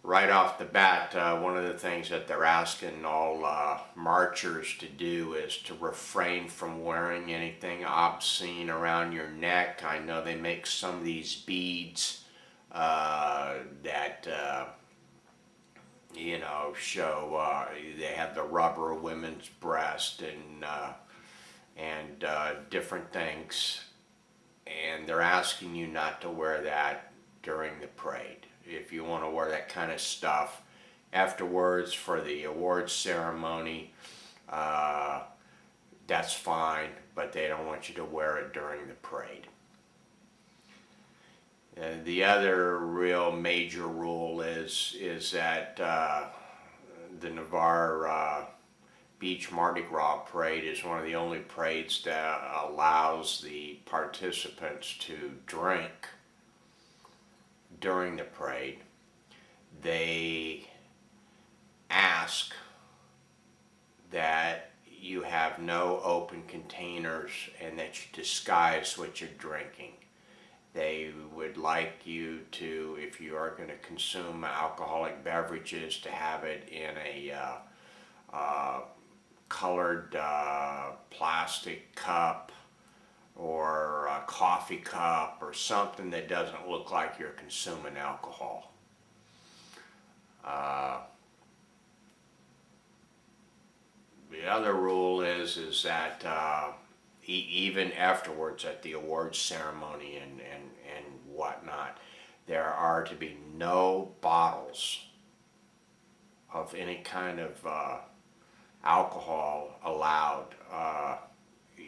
right off the bat, one of the things that they're asking all marchers to do is to refrain from wearing anything obscene around your neck. I know they make some of these beads that show they have the rubber women's breast and different things, and they're asking you not to wear that during the parade. If you want to wear that kind of stuff afterwards for the awards ceremony, that's fine, but they don't want you to wear it during the parade. The other real major rule is that the Navarre Beach Mardi Gras parade is one of the only parades that allows the participants to drink during the parade. They ask that you have no open containers and that you disguise what you're drinking. They would like you to, if you are going to consume alcoholic beverages, to have it in a colored plastic cup or a coffee cup or something that doesn't look like you're consuming alcohol. The other rule is that even afterwards at the awards ceremony and whatnot, there are to be no bottles of any kind of alcohol allowed,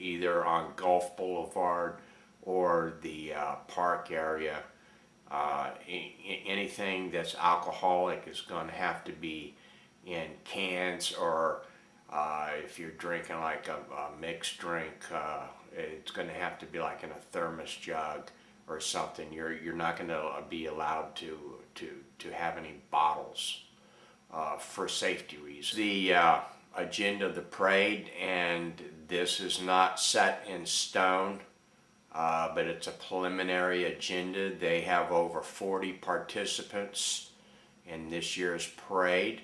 either on Gulf Boulevard or the park area. Anything that's alcoholic is going to have to be in cans, or if you're drinking like a mixed drink, it's going to have to be like in a thermos jug or something. You're not going to be allowed to have any bottles for safety reasons. The agenda of the parade, and this is not set in stone, but it's a preliminary agenda. They have over 40 participants in this year's parade.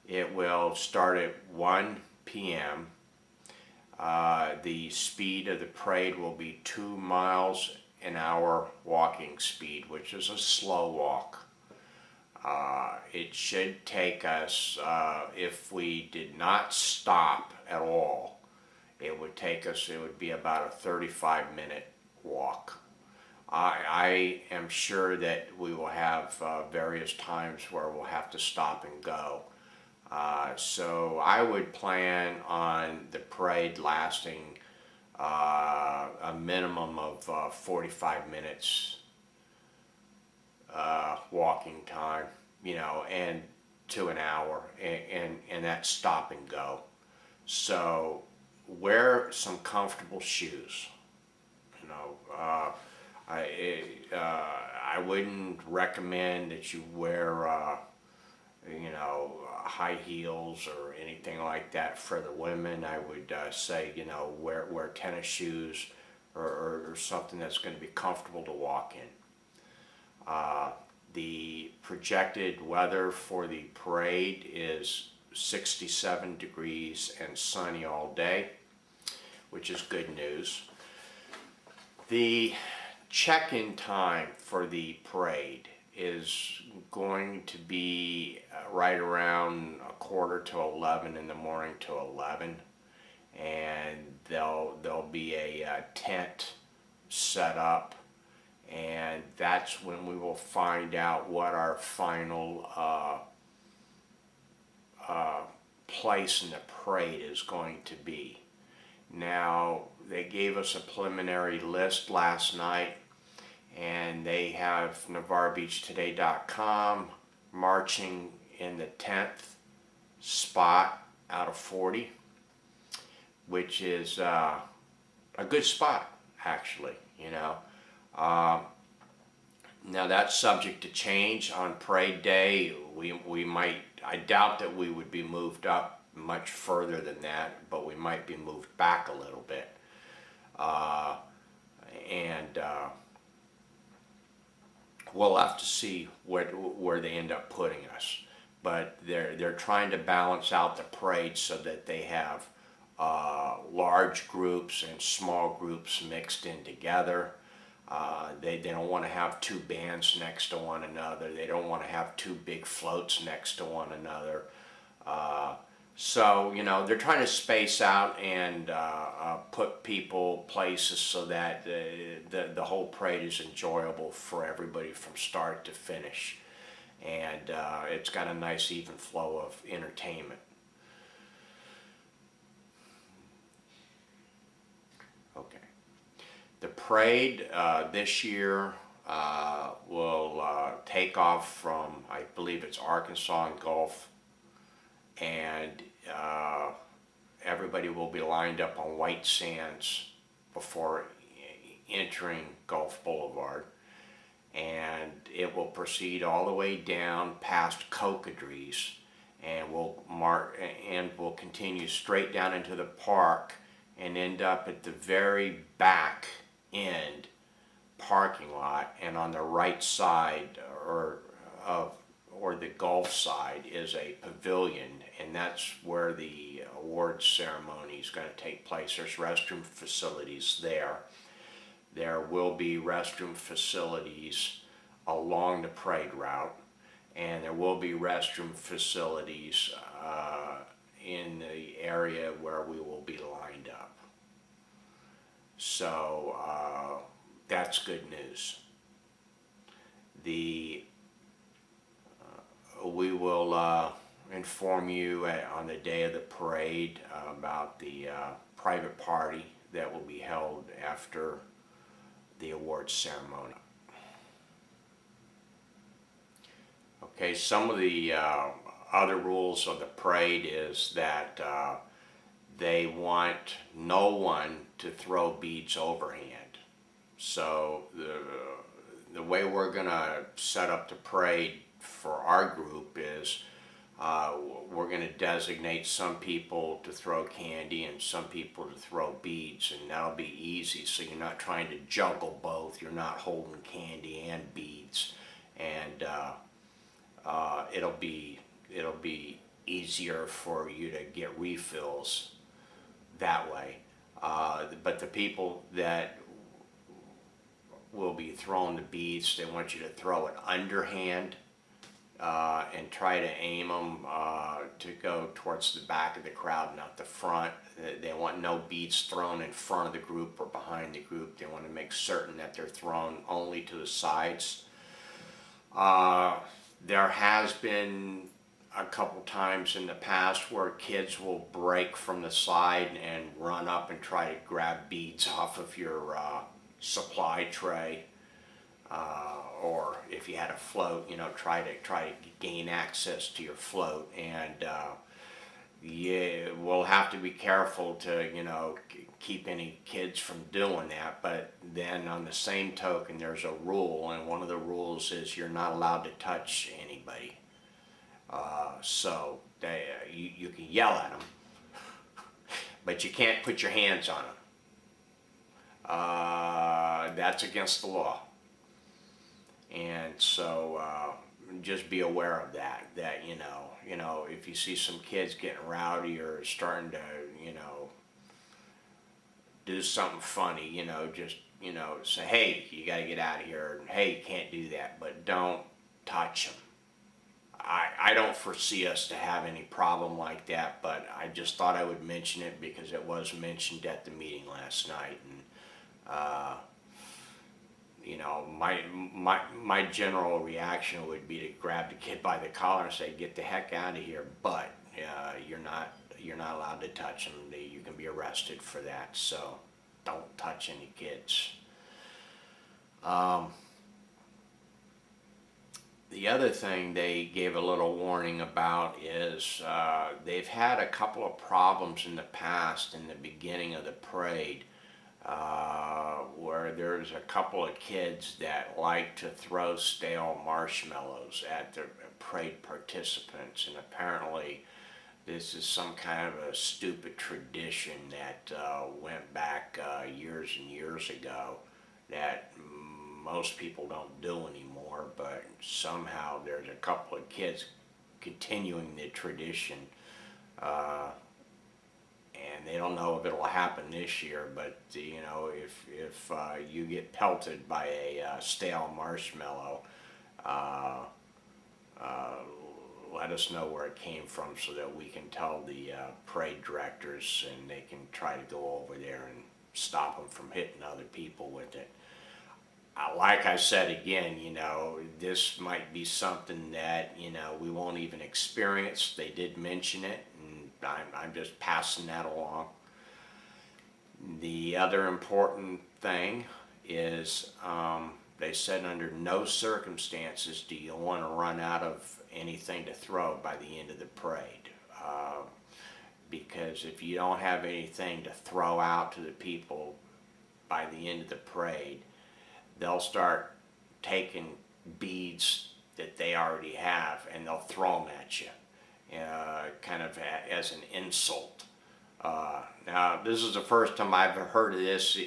It will start at 1 p.m. The speed of the parade will be 2 miles an hour walking speed, which is a slow walk. It should take us, if we did not stop at all, it would be about a 35-minute walk. I am sure that we will have various times where we'll have to stop and go. So I would plan on the parade lasting a minimum of 45 minutes walking time, and to an hour, and that's stop and go. So wear some comfortable shoes. I wouldn't recommend that you wear high heels or anything like that for the women. I would say, wear tennis shoes or something that's going to be comfortable to walk in. The projected weather for the parade is 67 degrees and sunny all day, which is good news. The check-in time for the parade is going to be right around 10:45 in the morning to 11, and there'll be a tent set up, and that's when we will find out what our final place in the parade is going to be. Now, they gave us a preliminary list last night, and they have NavarreBeachToday.com marching in the 10th spot out of 40, which is a good spot, actually, Now that's subject to change on parade day. I doubt that we would be moved up much further than that, but we might be moved back a little bit. we'll have to see where they end up putting us. But they're trying to balance out the parade so that they have large groups and small groups mixed in together. They don't want to have two bands next to one another. They don't want to have two big floats next to one another. So, they're trying to space out and put people places so that the whole parade is enjoyable for everybody from start to finish. And it's got a nice even flow of entertainment. Okay. The parade this year will take off from, I believe it's Arkansas and Gulf, and everybody will be lined up on White Sands before entering Gulf Boulevard, and it will proceed all the way down past Cocodries, and will continue straight down into the park and end up at the very back end parking lot, and on the right side or the Gulf side is a pavilion, and that's where the awards ceremony is going to take place. There's restroom facilities there. There will be restroom facilities along the parade route, and there will be restroom facilities in the area where we will be lined up. So that's good news. We will inform you on the day of the parade about the private party that will be held after the awards ceremony. Okay, some of the other rules of the parade is that they want no one to throw beads overhand. So the way we're going to set up the parade for our group is we're going to designate some people to throw candy and some people to throw beads, and that'll be easy, so you're not trying to juggle both. You're not holding candy and beads, and it'll be easier for you to get refills that way. But the people that will be throwing the beads, they want you to throw it underhand and try to aim them to go towards the back of the crowd, not the front. They want no beads thrown in front of the group or behind the group. They want to make certain that they're thrown only to the sides. There has been a couple times in the past where kids will break from the side and run up and try to grab beads off of your supply tray, or if you had a float, try to gain access to your float. And yeah, we'll have to be careful to keep any kids from doing that. But then on the same token, there's a rule, and one of the rules is you're not allowed to touch anybody. So you can yell at them, but you can't put your hands on them. That's against the law. And so just be aware of that. That if you see some kids getting rowdy or starting to do something funny, just say, hey, you got to get out of here, and hey, you can't do that, but don't touch them. I don't foresee us to have any problem like that, but I just thought I would mention it because it was mentioned at the meeting last night. And my general reaction would be to grab the kid by the collar and say, get the heck out of here, but you're not allowed to touch them. You can be arrested for that, so don't touch any kids. The other thing they gave a little warning about is they've had a couple of problems in the past in the beginning of the parade where there's a couple of kids that like to throw stale marshmallows at the parade participants, and apparently this is some kind of a stupid tradition that went back years and years ago that most people don't do anymore, but somehow there's a couple of kids continuing the tradition. Uh, and they don't know if it'll happen this year, but if you get pelted by a stale marshmallow, uh, uh, let us know where it came from so that we can tell the parade directors and they can try to go over there and stop them from hitting other people with it. Like I said again, this might be something that, we won't even experience. They did mention it, and I'm just passing that along. The other important thing is they said under no circumstances do you want to run out of anything to throw by the end of the parade. Because if you don't have anything to throw out to the people by the end of the parade, they'll start taking beads that they already have and they'll throw them at you, kind of as an insult. Now, this is the first time I've heard of this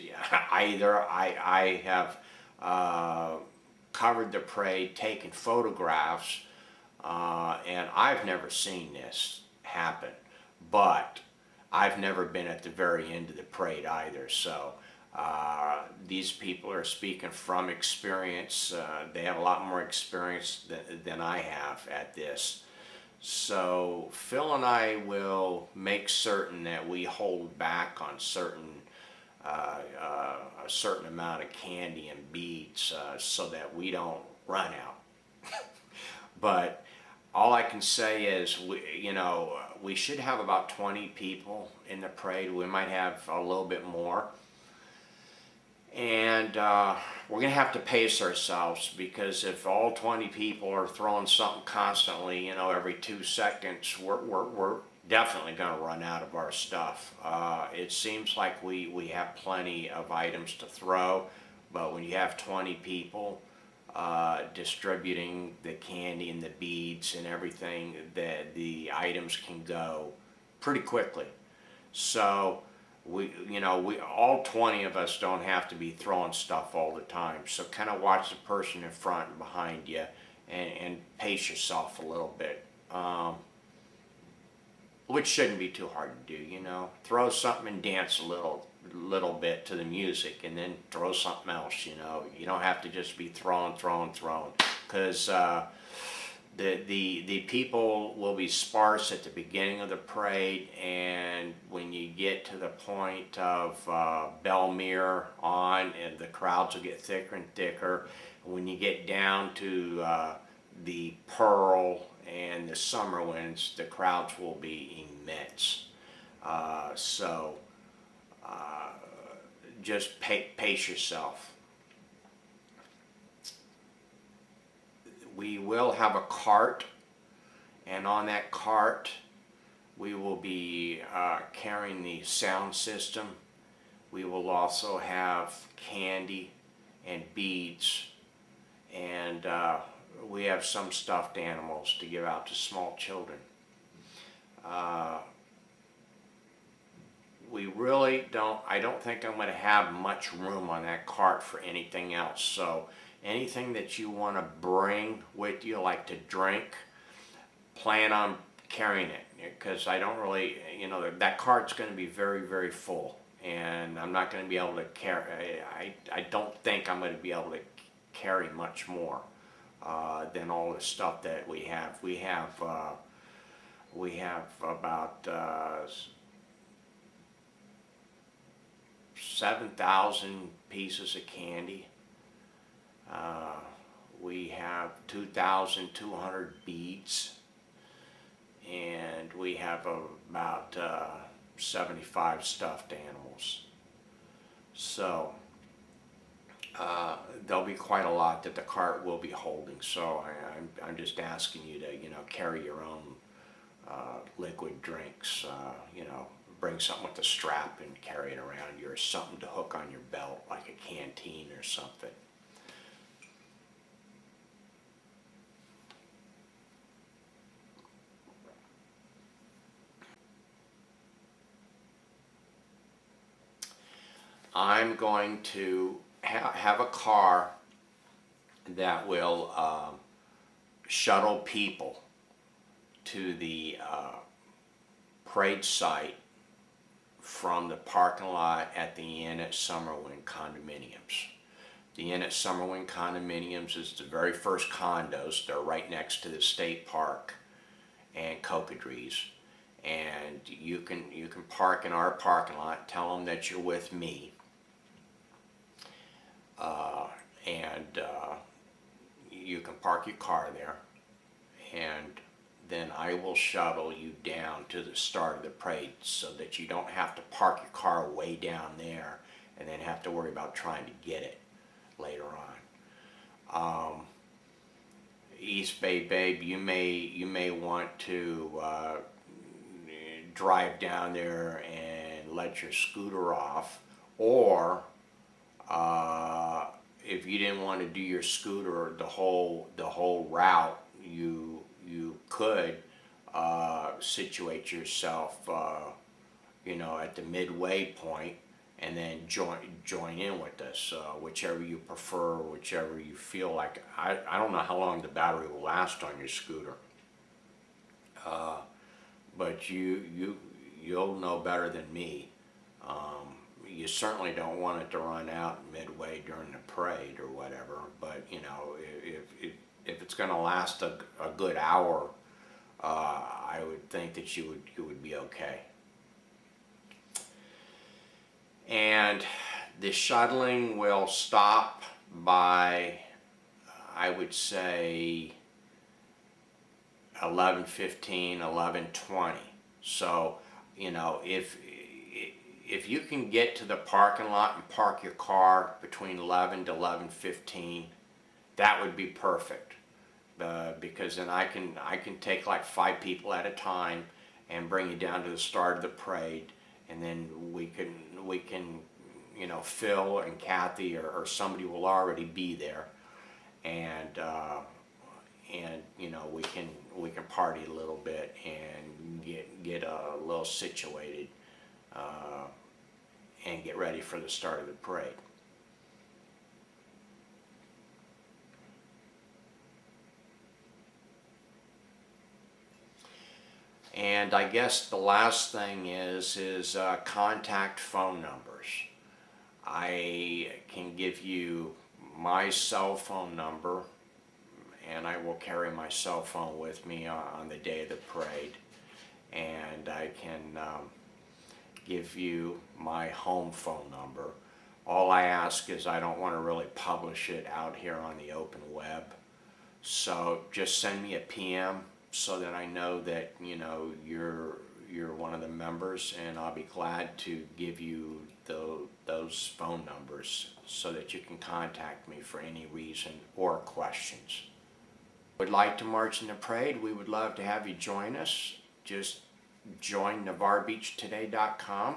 either. I have covered the parade, taken photographs, and I've never seen this happen. But I've never been at the very end of the parade either, so these people are speaking from experience. They have a lot more experience than I have at this. So Phil and I will make certain that we hold back on a certain amount of candy and beads so that we don't run out. But all I can say is, we should have about 20 people in the parade. We might have a little bit more. And we're going to have to pace ourselves, because if all 20 people are throwing something constantly, every 2 seconds, we're definitely going to run out of our stuff. It seems like we have plenty of items to throw, but when you have 20 people distributing the candy and the beads and everything, the items can go pretty quickly. So we all 20 of us don't have to be throwing stuff all the time. So kind of watch the person in front and behind you, and pace yourself a little bit. Which shouldn't be too hard to do, Throw something and dance a little bit to the music, and then throw something else, You don't have to just be throwing, because the people will be sparse at the beginning of the parade, and when you get to the point of Belmere on, and the crowds will get thicker and thicker. When you get down to the Pearl and the Summer Winds, the crowds will be immense. So just pace yourself. We will have a cart, and on that cart we will be carrying the sound system. We will also have candy and beads, and we have some stuffed animals to give out to small children. I don't think I'm going to have much room on that cart for anything else. So anything that you want to bring with you, like to drink, plan on carrying it, because I don't really, that cart's going to be very, very full, and I'm not going to be able to carry, I don't think I'm going to be able to carry much more than all the stuff that we have. We have about 7,000 pieces of candy. We have 2,200 beads, and we have about 75 stuffed animals. So there'll be quite a lot that the cart will be holding. So I'm just asking you to carry your own liquid drinks. Bring something with a strap and carry it around you, or something to hook on your belt, like a canteen or something. I'm going to have a car that will shuttle people to the parade site from the parking lot at the Inn at Summerwind condominiums. The Inn at Summerwind condominiums is the very first condos. They're right next to the state park and Cocodries. And you can park in our parking lot, tell them that you're with me. And you can park your car there. And then I will shuttle you down to the start of the parade so that you don't have to park your car way down there and then have to worry about trying to get it later on. East Bay Babe, you may want to drive down there and let your scooter off, or if you didn't want to do your scooter the whole route, you could situate yourself, at the midway point, and then join in with us, whichever you prefer, whichever you feel like. I don't know how long the battery will last on your scooter, but you'll know better than me. You certainly don't want it to run out midway during the parade or whatever, but if it's going to last a good hour, I would think that you would be okay. And the shuttling will stop by, I would say, 11:15, 11:20. So, if you can get to the parking lot and park your car between 11 to 11:15, that would be perfect. Because then I can take like 5 people at a time and bring you down to the start of the parade, and then we can Phil and Kathy or somebody will already be there, and we can party a little bit and get a little situated, and get ready for the start of the parade. And I guess the last thing is contact phone numbers. I can give you my cell phone number, and I will carry my cell phone with me on the day of the parade. And I can give you my home phone number. All I ask is I don't want to really publish it out here on the open web. So just send me a PM so that I know that you're one of the members, and I'll be glad to give you those phone numbers so that you can contact me for any reason or questions. Would like to march in the parade? We would love to have you join us. Just join NavarreBeachToday.com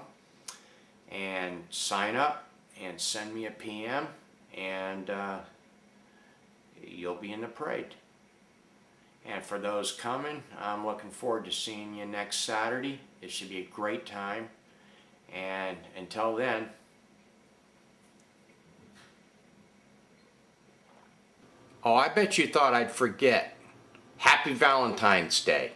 and sign up and send me a PM, and you'll be in the parade. And for those coming, I'm looking forward to seeing you next Saturday. It should be a great time. And until then, oh, I bet you thought I'd forget. Happy Valentine's Day.